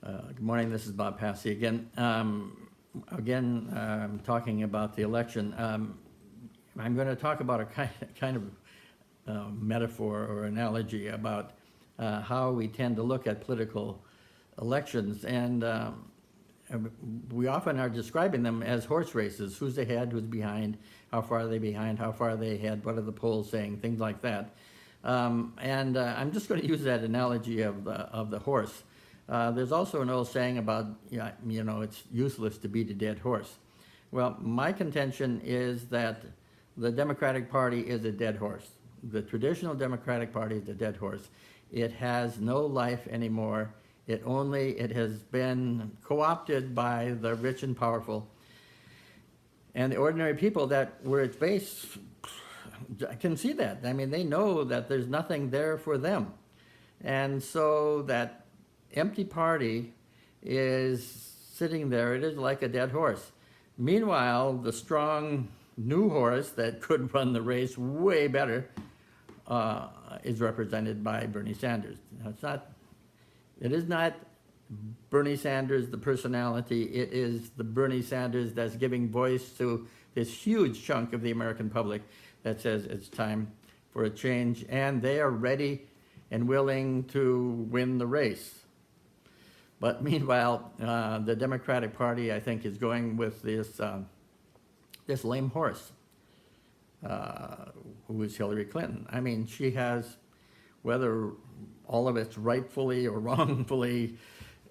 Good morning, this is Bob Passy again. Talking about the election. I'm going to talk about a kind of metaphor or analogy about how we tend to look at political elections, and we often are describing them as horse races. Who's ahead, who's behind, how far are they behind, how far are they ahead, what are the polls saying, things like that. I'm just going to use that analogy of the horse. There's also an old saying about, it's useless to beat a dead horse. Well, my contention is that the Democratic Party is a dead horse. The traditional Democratic Party is a dead horse. It has no life anymore. It has been co-opted by the rich and powerful. And the ordinary people that were its base can see that. I mean, they know that there's nothing there for them. And so that empty party is sitting there. It is like a dead horse. Meanwhile, the strong new horse that could run the race way better is represented by Bernie Sanders. It is not Bernie Sanders, the personality. It is the Bernie Sanders that's giving voice to this huge chunk of the American public that says it's time for a change, and they are ready and willing to win the race. But meanwhile, the Democratic Party, I think, is going with this lame horse, who is Hillary Clinton. I mean, she has, whether all of it's rightfully or wrongfully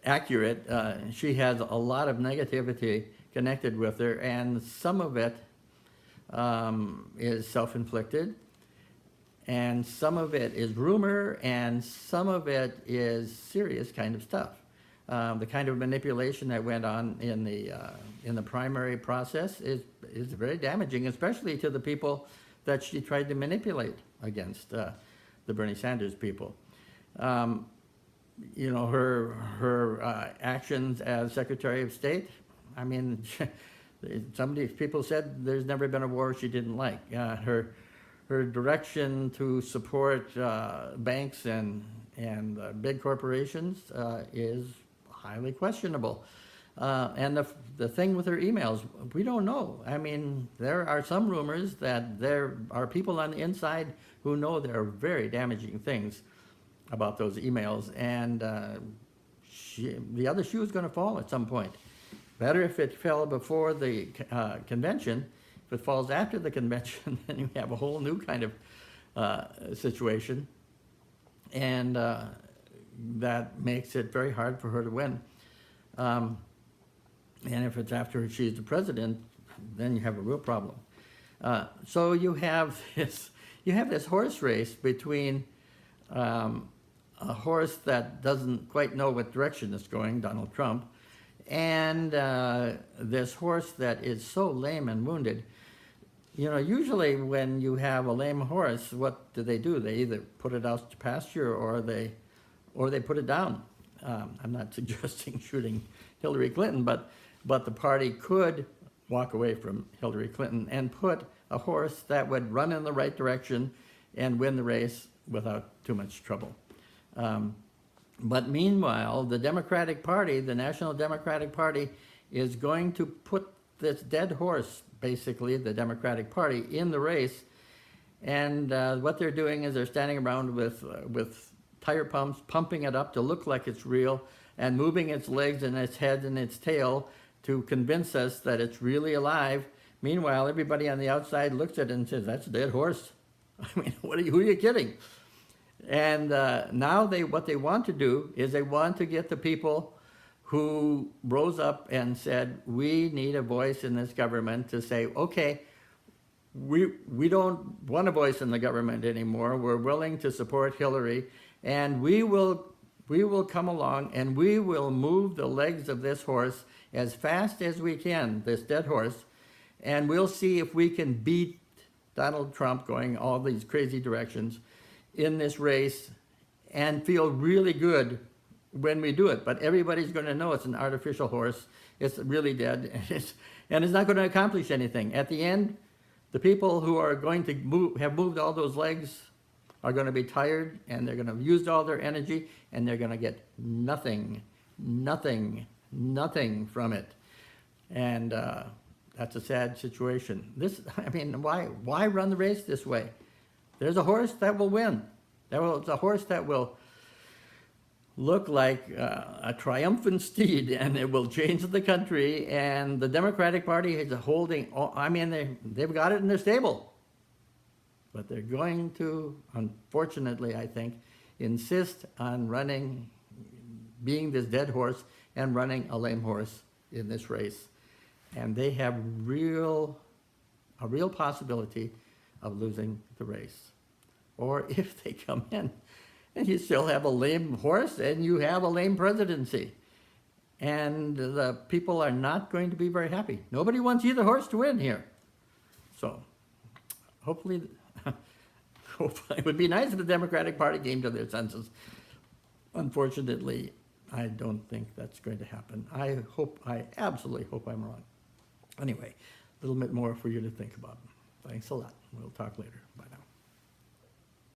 accurate, she has a lot of negativity connected with her, and some of it is self-inflicted, and some of it is rumor, and some of it is serious kind of stuff. The kind of manipulation that went on in the primary process is very damaging, especially to the people that she tried to manipulate against the Bernie Sanders people. Her actions as Secretary of State. I mean, people said there's never been a war she didn't like. Her direction to support banks and big corporations is highly questionable. And the thing with her emails, we don't know. I mean, there are some rumors that there are people on the inside who know there are very damaging things about those emails, and the other shoe is going to fall at some point. Better if it fell before the convention. If it falls after the convention, then you have a whole new kind of situation, and that makes it very hard for her to win. And if it's after she's the president, then you have a real problem. So you have this horse race between a horse that doesn't quite know what direction it's going, Donald Trump, and this horse that is so lame and wounded. Usually when you have a lame horse, what do? They either put it out to pasture or they put it down. I'm not suggesting shooting Hillary Clinton, but the party could walk away from Hillary Clinton and put a horse that would run in the right direction and win the race without too much trouble. But meanwhile, the Democratic Party, the National Democratic Party, is going to put this dead horse, basically, the Democratic Party, in the race. And what they're doing is they're standing around with tire pumps, pumping it up to look like it's real, and moving its legs and its head and its tail to convince us that it's really alive. Meanwhile, everybody on the outside looks at it and says, that's a dead horse. I mean, who are you kidding? And now what they want to do is they want to get the people who rose up and said, we need a voice in this government to say, okay, we don't want a voice in the government anymore. We're willing to support Hillary, and we will come along and we will move the legs of this horse as fast as we can, this dead horse, and we'll see if we can beat Donald Trump going all these crazy directions in this race and feel really good when we do it. But everybody's going to know it's an artificial horse. It's really dead, and it's not going to accomplish anything. At the end, the people who are going to have moved all those legs are going to be tired, and they're going to have used all their energy, and they're going to get nothing nothing from it. And that's a sad situation. I mean, why run the race this way? There's a horse that will win. There's a horse that will look like a triumphant steed, and it will change the country. And the Democratic Party is holding, I mean, they've got it in their stable. But they're going to, unfortunately, I think, insist on being this dead horse and running a lame horse in this race. And they have a real possibility of losing the race. Or if they come in and you still have a lame horse and you have a lame presidency. And the people are not going to be very happy. Nobody wants either horse to win here. So hopefully, it would be nice if the Democratic Party came to their senses. Unfortunately, I don't think that's going to happen. I absolutely hope I'm wrong. Anyway, a little bit more for you to think about. Thanks a lot. We'll talk later. Bye.